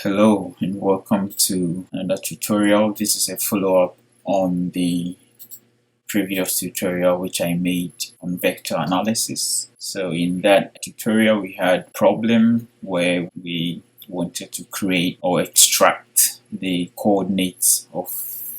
Hello and welcome to another tutorial. This is a follow-up on the previous tutorial which I made on vector analysis. So in that tutorial we had a problem where we wanted to create or extract the coordinates of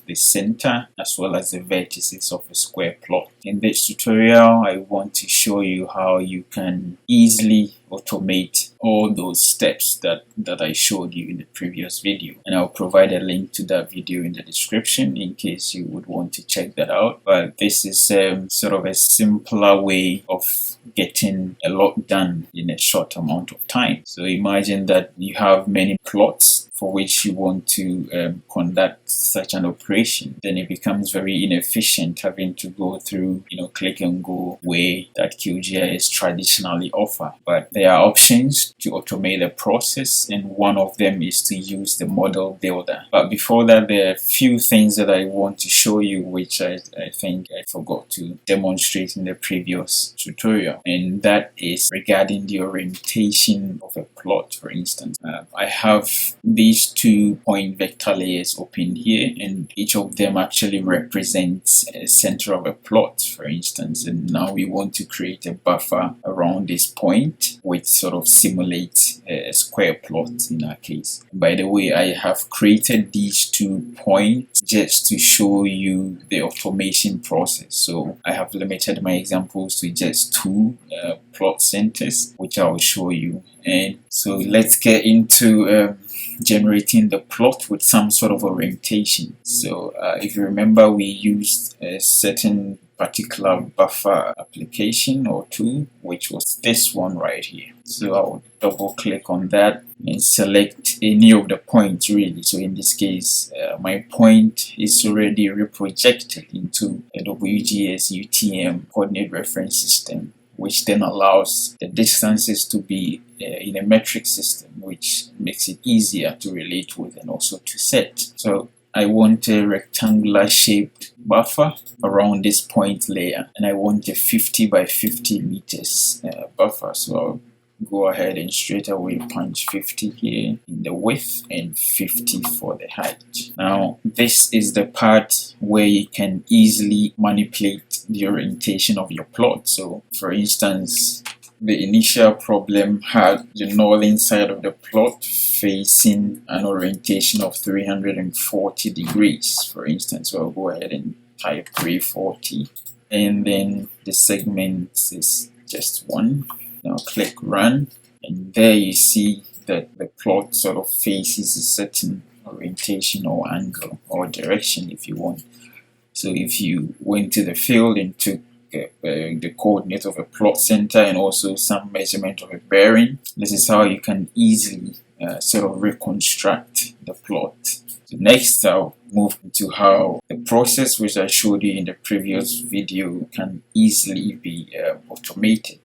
the center as well as the vertices of a square plot. In this tutorial I want to show you how you can easily automate all those steps that I showed you in the previous video, and I'll provide a link to that video in the description in case you would want to check that out. But this is sort of a simpler way of getting a lot done in a short amount of time. So imagine that you have many plots for which you want to conduct such an operation. Then it becomes very inefficient having to go through click and go way that QGIS traditionally offer. But there are options to automate the process, and one of them is to use the model builder. But before that, there are a few things that I want to show you which I think I forgot to demonstrate in the previous tutorial, and that is regarding the orientation of a plot. For instance, I have these 2 point vector layers open here, and each of them actually represents a center of a plot, for instance, and now we want to create a buffer around this point which sort of simulates a square plot in our case. By the way, I have created these 2 points just to show you the automation process. So I have limited my examples to just 2 plot centers, which I will show you. And so let's get into generating the plot with some sort of orientation. So if you remember, we used a certain particular buffer application or tool, which was this one right here. So I'll double click on that and select any of the points really. So in this case, my point is already reprojected into a QGIS UTM coordinate reference system, which then allows the distances to be in a metric system, which makes it easier to relate with and also to set. So I want a rectangular shaped buffer around this point layer, and I want a 50 by 50 meters buffer. So I'll go ahead and straight away punch 50 here in the width and 50 for the height. Now this is the part where you can easily manipulate the orientation of your plot. So for instance, the initial problem had the northern side of the plot facing an orientation of 340 degrees, for instance. So I'll go ahead and type 340, and then the segment is just 1. Now click run, and there you see that the plot sort of faces a certain orientation or angle or direction if you want. So if you went to the field and took the coordinate of a plot center and also some measurement of a bearing, this is how you can easily sort of reconstruct the plot. So next I'll move into how the process which I showed you in the previous video can easily be automated.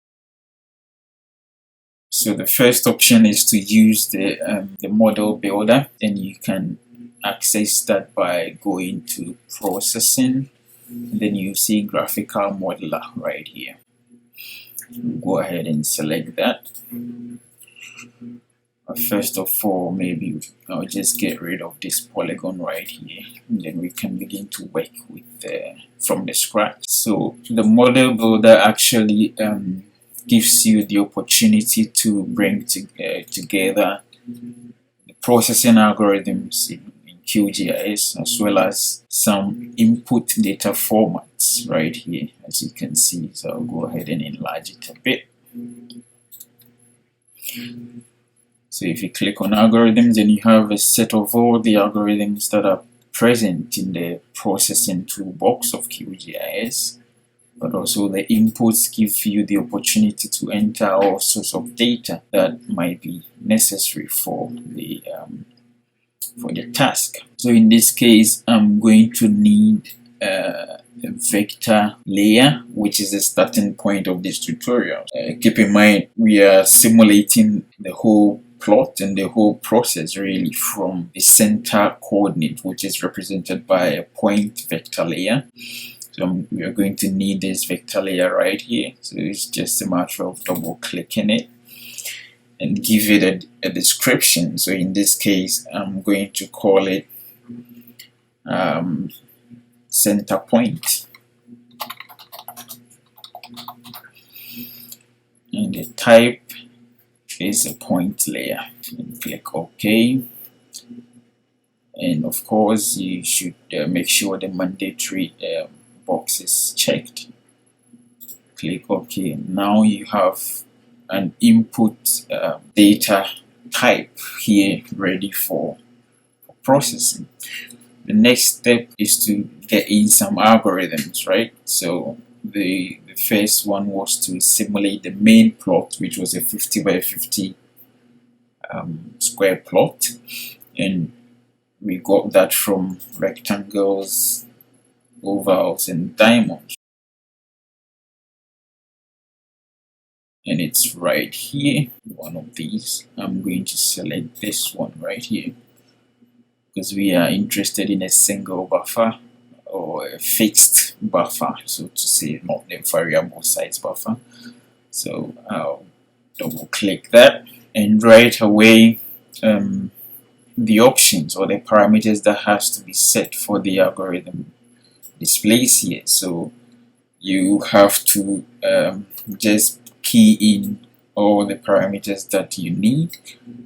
So the first option is to use the model builder, and you can access that by going to processing, and then you see graphical modeler right here. Go ahead and select that. First of all, maybe I'll just get rid of this polygon right here, and then we can begin to work with from the scratch. So the model builder actually gives you the opportunity to bring together the processing algorithms in QGIS, as well as some input data formats right here, as you can see. So I'll go ahead and enlarge it a bit. So if you click on algorithms, then you have a set of all the algorithms that are present in the processing toolbox of QGIS. But also the inputs give you the opportunity to enter all sorts of data that might be necessary for the task. So in this case, I'm going to need a vector layer, which is the starting point of this tutorial. Keep in mind, we are simulating the whole plot and the whole process really from the center coordinate, which is represented by a point vector layer. So we are going to need this vector layer right here. So it's just a matter of double clicking it. and give it a description. So in this case, I'm going to call it center point, and the type is a point layer. And click OK. And of course, you should make sure the mandatory box is checked. Click OK. Now you have an input data type here ready for processing. The next step is to get in some algorithms, right? So the first one was to simulate the main plot, which was a 50 by 50 square plot, and we got that from rectangles, ovals, and diamonds. And it's right here, one of these. I'm going to select this one right here, because we are interested in a single buffer or a fixed buffer, so to say, not the variable size buffer. So I'll double click that, and right away the options or the parameters that has to be set for the algorithm displays here. So you have to just key in all the parameters that you need,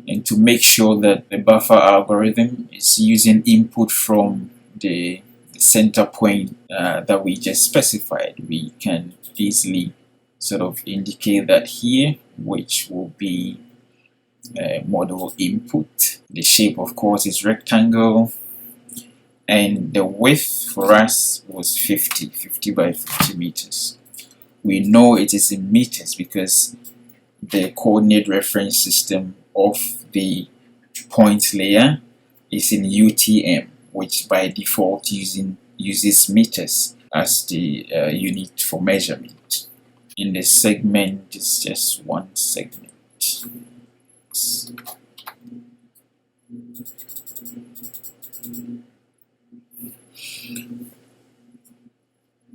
and to make sure that the buffer algorithm is using input from the center point that we just specified. We can easily sort of indicate that here, which will be model input. The shape, of course, is rectangle, and the width for us was 50 by 50 meters. We know it is in meters because the coordinate reference system of the point layer is in UTM, which by default uses meters as the unit for measurement. In the segment, it's just one segment.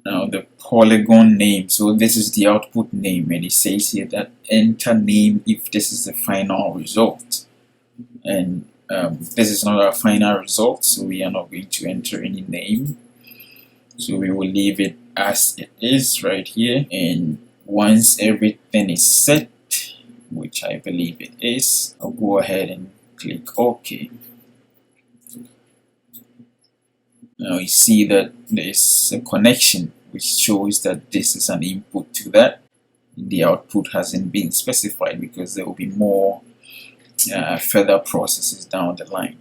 Now the polygon name, so this is the output name, and it says here that enter name if this is the final result. And this is not our final result, so we are not going to enter any name. So we will leave it as it is right here, and once everything is set, which I believe it is, I'll go ahead and click OK. Now you see that there's a connection which shows that this is an input to that. The output hasn't been specified because there will be more further processes down the line.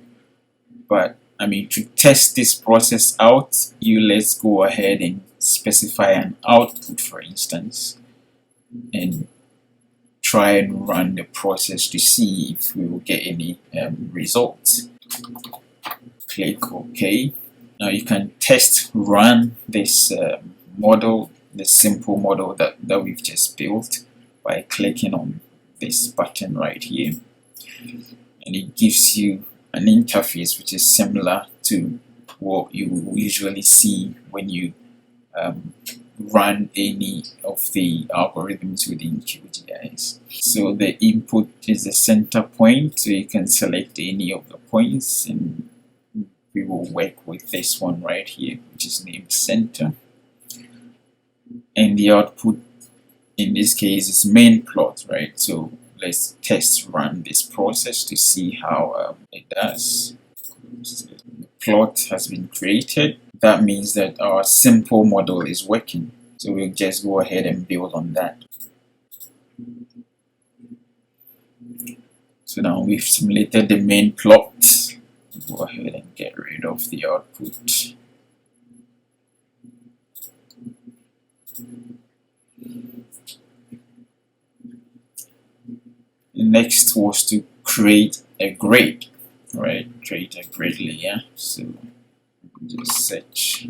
But I mean, to test this process out, let's go ahead and specify an output, for instance, and try and run the process to see if we will get any results. Click OK. Now you can test run this model, the simple model that we've just built, by clicking on this button right here, and it gives you an interface which is similar to what you usually see when you run any of the algorithms within QGIS. So the input is the center point, so you can select any of the points, and we will work with this one right here, which is named center. And the output in this case is main plot, right? So let's test run this process to see how it does. The plot has been created. That means that our simple model is working. So we'll just go ahead and build on that. So now we've simulated the main plot. Go ahead and get rid of the output. Next was to create a grid, right? Create a grid layer. So just search.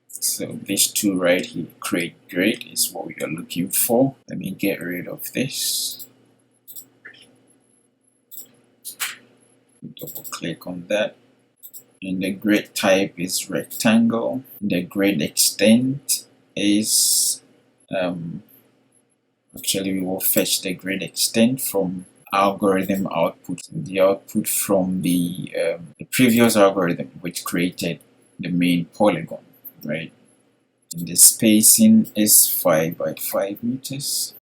So these two right here, create grid, is what we are looking for. Let me get rid of this. Double click on that. and the grid type is rectangle. The grid extent is actually we will fetch the grid extent from algorithm output, the output from the previous algorithm which created the main polygon, right? And the spacing is 5 by 5 meters.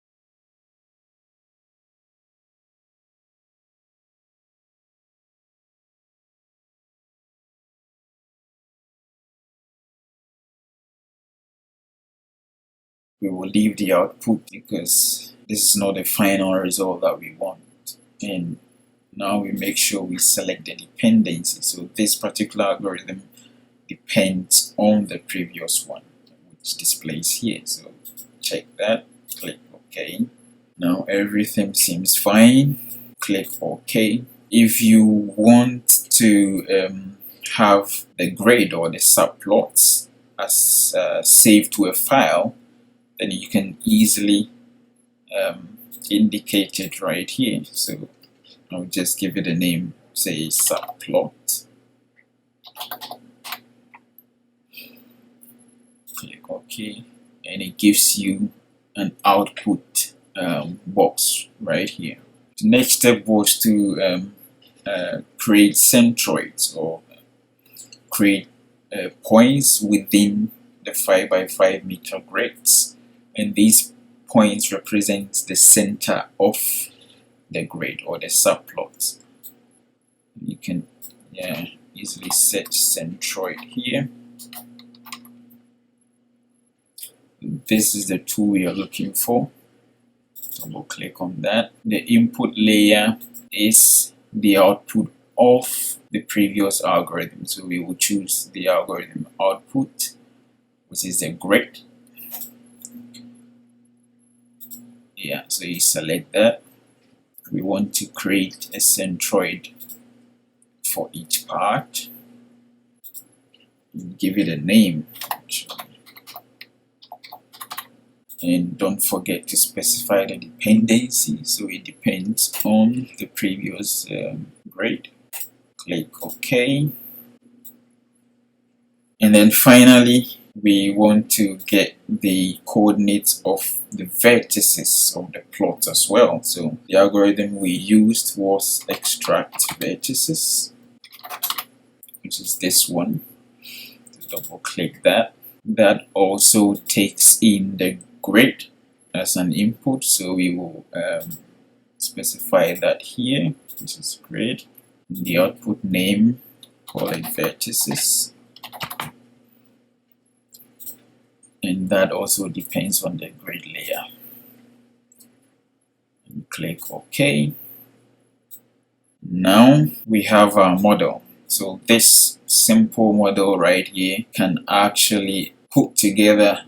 We will leave the output because this is not the final result that we want. And now we make sure we select the dependency. So this particular algorithm depends on the previous one, which displays here. So check that, click OK. Now everything seems fine. Click OK. If you want to have the grade or the subplots as saved to a file, then you can easily indicate it right here. So I'll just give it a name, say subplot. Click OK, and it gives you an output box right here. The next step was to create centroids, or create points within the 5 by 5 meter grids, and these points represent the center of the grid or the subplots. You can easily set centroid here. This is the tool we are looking for, so we'll click on that. The input layer is the output of the previous algorithm, so we will choose the algorithm output, which is the grid. So you select that. We want to create a centroid for each part. Give it a name, and don't forget to specify the dependency, so it depends on the previous grid. Click OK, and then finally we want to get the coordinates of the vertices of the plot as well. So the algorithm we used was extract vertices, which is this one. Double click that. That also takes in the grid as an input, so we will specify that here, which is grid. The output name, call it vertices, and that also depends on the grid layer. And click OK. Now we have our model. So this simple model right here can actually put together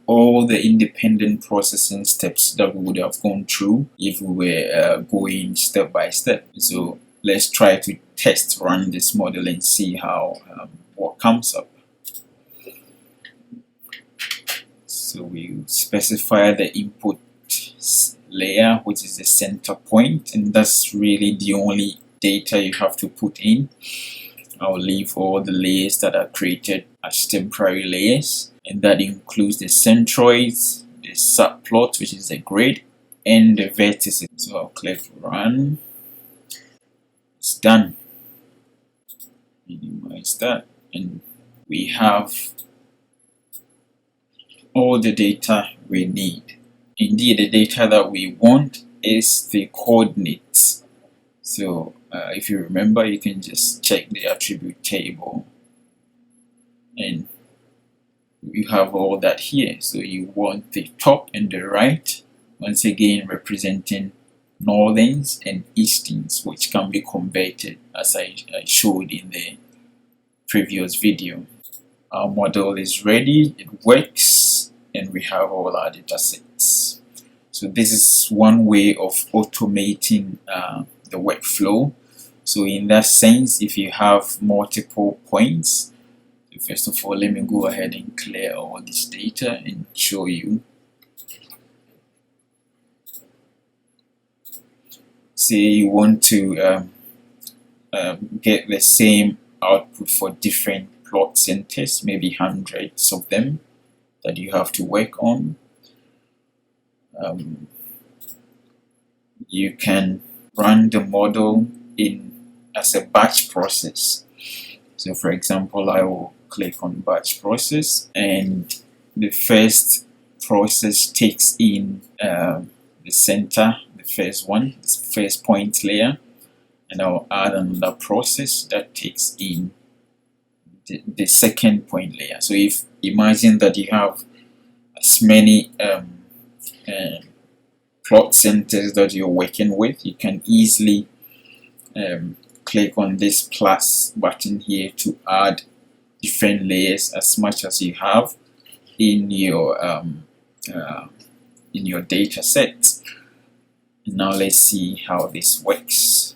all the independent processing steps that we would have gone through if we were going step by step. So let's try to test run this model and see how what comes up. So we specify the input layer, which is the center point, and that's really the only data you have to put in. I'll leave all the layers that are created as temporary layers, and that includes the centroids, the subplot, which is the grid, and the vertices. So I'll click run. It's done. Minimize that, and we have all the data we need. Indeed, the data that we want is the coordinates. So if you remember, you can just check the attribute table, and you have all that here. So you want the top and the right, once again representing northerns and easterns, which can be converted as I showed in the previous video. Our model is ready, it works, and we have all our data sets. So this is one way of automating the workflow. So in that sense, if you have multiple points, first of all, let me go ahead and clear all this data and show you. Say you want to get the same output for different plot centers, maybe hundreds of them that you have to work on. You can run the model as a batch process. So for example, I will click on batch process, and the first process takes in the center, the first one, the first point layer, and I'll add another process that takes in the second point layer. So if imagine that you have as many plot centers that you're working with, you can easily click on this plus button here to add different layers as much as you have in your data set. Now let's see how this works.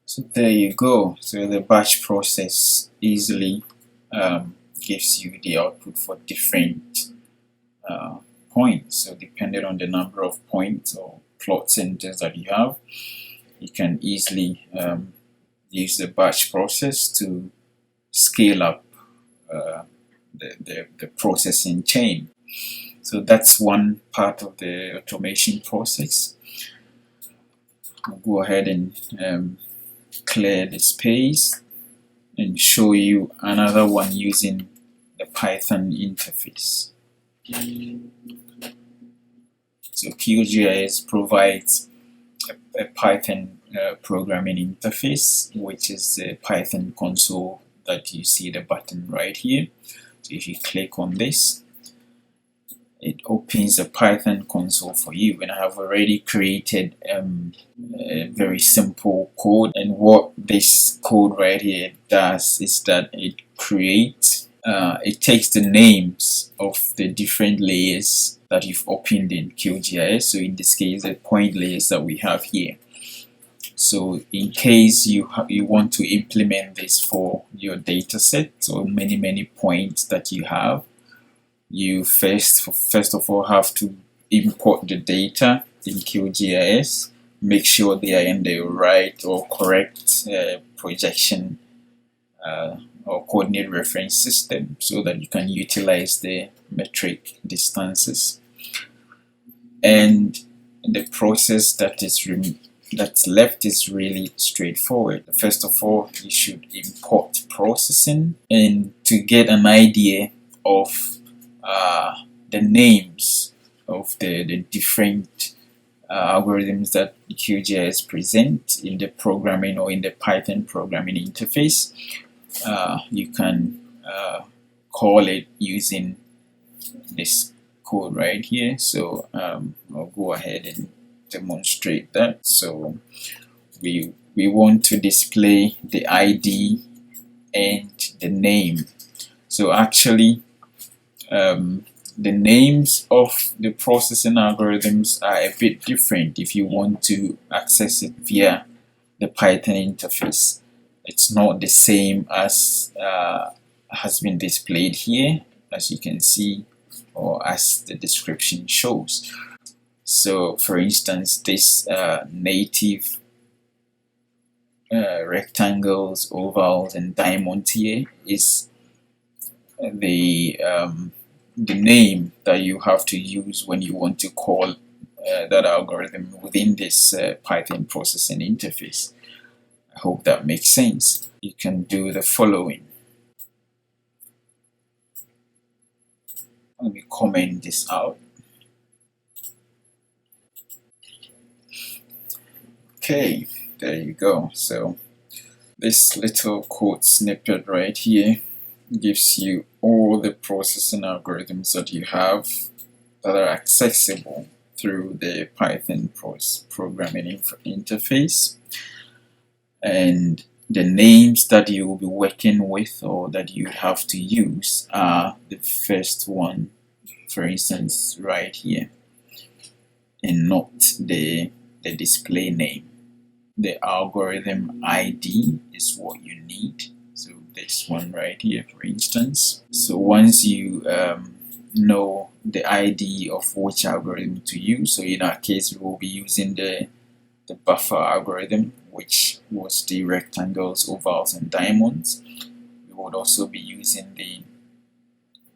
So there you go. So the batch process easily gives you the output for different points. So depending on the number of points or plot centers that you have, you can easily use the batch process to scale up the processing chain. So that's one part of the automation process. I'll go ahead and clear the space and show you another one using the Python interface. So QGIS provides a Python programming interface, which is the Python console that you see the button right here. So if you click on this, it opens a Python console for you, and I have already created a very simple code. And what this code right here does is that it creates, it takes the names of the different layers that you've opened in QGIS. So in this case, the point layers that we have here. So in case you want to implement this for your data set, so many points that you have, you first of all have to import the data in QGIS, make sure they are in the right or correct projection or coordinate reference system, so that you can utilize the metric distances. And the process that's left is really straightforward. First of all, you should import processing, and to get an idea of the names of the different algorithms that QGIS present in the programming or in the Python programming interface, you can call it using this code right here. So I'll go ahead and demonstrate that. So we want to display the ID and the name. So actually the names of the processing algorithms are a bit different if you want to access it via the Python interface. It's not the same as has been displayed here, as you can see, or as the description shows. So for instance, this native rectangles, ovals, and diamonds here is the name that you have to use when you want to call that algorithm within this Python processing interface. I hope that makes sense. You can do the following. Let me comment this out. Okay, there you go. So this little code snippet right here gives you all the processing algorithms that you have that are accessible through the Python programming interface. And the names that you will be working with or that you have to use are the first one, for instance, right here, and not the display name. The algorithm ID is what you need. So this one right here, for instance. So once you know the ID of which algorithm to use, so in our case, we will be using the buffer algorithm, which was the rectangles, ovals, and diamonds. We would also be using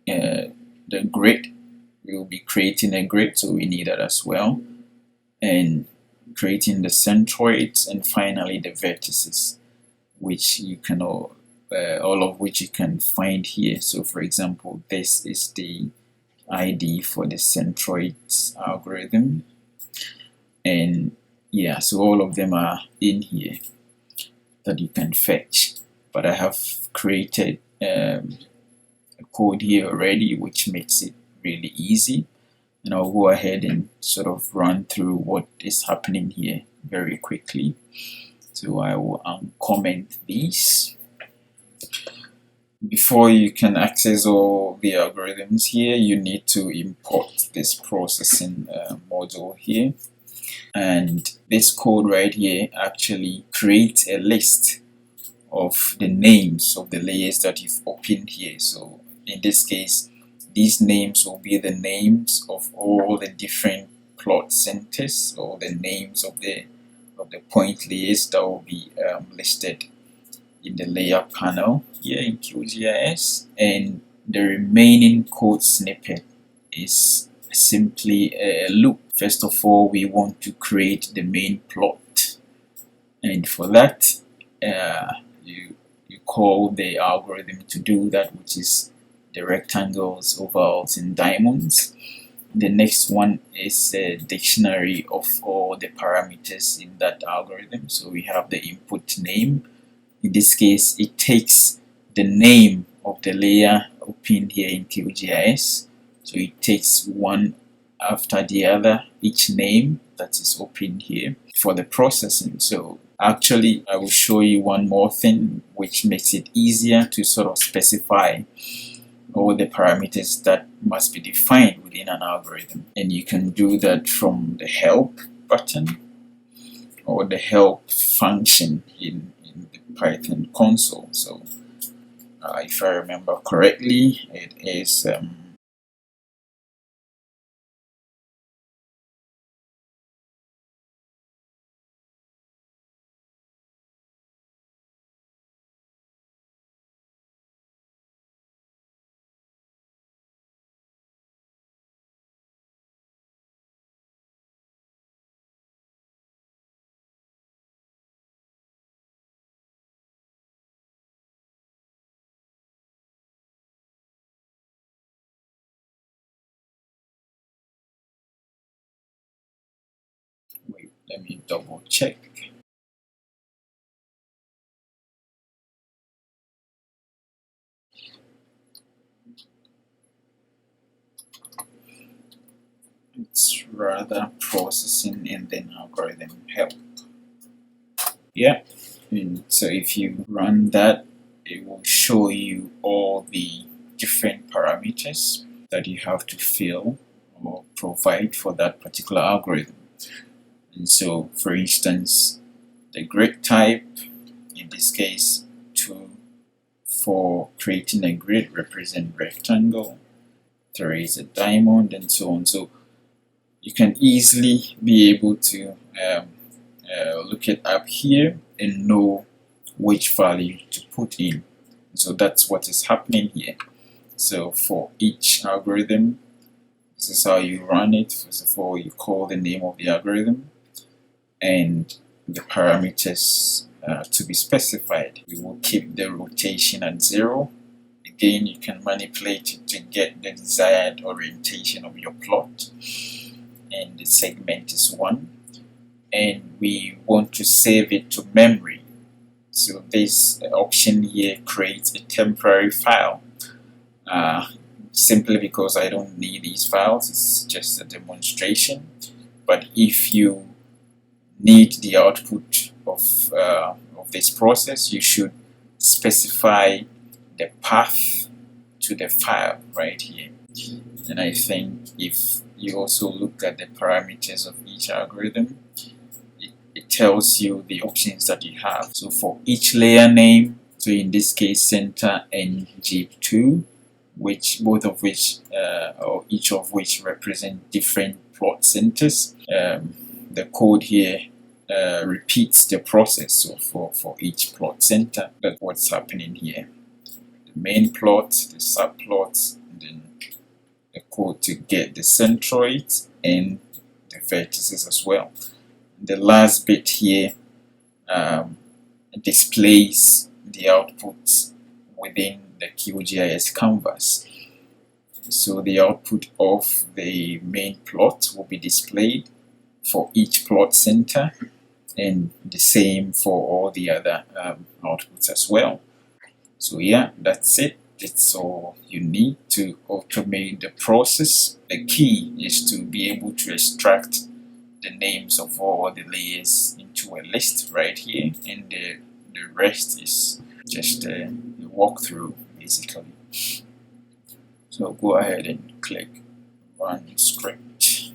the grid. We will be creating a grid, so we need that as well, and creating the centroids, and finally the vertices, which you can all of which you can find here. So for example, this is the ID for the centroids algorithm, and yeah, so all of them are in here that you can fetch. But I have created a code here already, which makes it really easy, and I'll go ahead and sort of run through what is happening here very quickly. So I will uncomment these. Before you can access all the algorithms here, you need to import this processing module here. And this code right here actually creates a list of the names of the layers that you've opened here. So in this case, these names will be the names of all the different plot centers, or the names of the point layers that will be listed in the layer panel here in QGIS. And the remaining code snippet is simply a loop. First of all, we want to create the main plot, and for that you call the algorithm to do that, which is the rectangles, ovals, and diamonds. The next one is a dictionary of all the parameters in that algorithm. So we have the input name. In this case, it takes the name of the layer opened here in QGIS. So it takes one after the other, each name that is opened here for the processing. So actually, I will show you one more thing which makes it easier to sort of specify all the parameters that must be defined within an algorithm. And you can do that from the help button or the help function in the Python console. So if I remember correctly, it is wait, let me double check. It's rather processing and then algorithm help. Yeah, and so if you run that, it will show you all the different parameters that you have to fill or provide for that particular algorithm. And so, for instance, the grid type, in this case, for creating a grid, represent rectangle, 3 is a diamond, and so on. So you can easily be able to look it up here and know which value to put in. So that's what is happening here. So for each algorithm, this is how you run it. First of all, you call the name of the algorithm and the parameters to be specified. We will keep the rotation at 0. Again, you can manipulate it to get the desired orientation of your plot. And the segment is 1. And we want to save it to memory. So this option here creates a temporary file. Simply because I don't need these files, it's just a demonstration. But if you need the output of of this process, you should specify the path to the file right here. And I think if you also look at the parameters of each algorithm, it tells you the options that you have. So for each layer name, so in this case center and G2, which both of which or each of which represent different plot centers, the code here repeats the process. So for each plot center, that's what's happening here. The main plot, the subplots, and then the code to get the centroids and the vertices as well. The last bit here displays the outputs within the QGIS canvas. So the output of the main plot will be displayed for each plot center, and the same for all the other outputs as well. So yeah, that's it. It's all you need to automate the process. The key is to be able to extract the names of all the layers into a list right here, and the rest is just a walkthrough basically. So go ahead and click Run Script.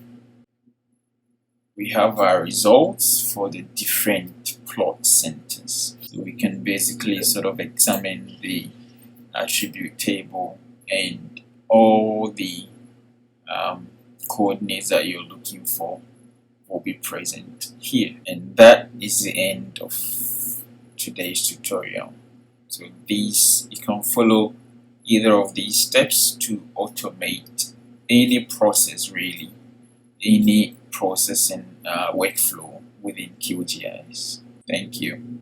We have our results for the different plot centers. So we can basically sort of examine the attribute table, and all the coordinates that you're looking for will be present here. And that is the end of today's tutorial. So you can follow either of these steps to automate any process, really, any processing workflow within QGIS. Thank you.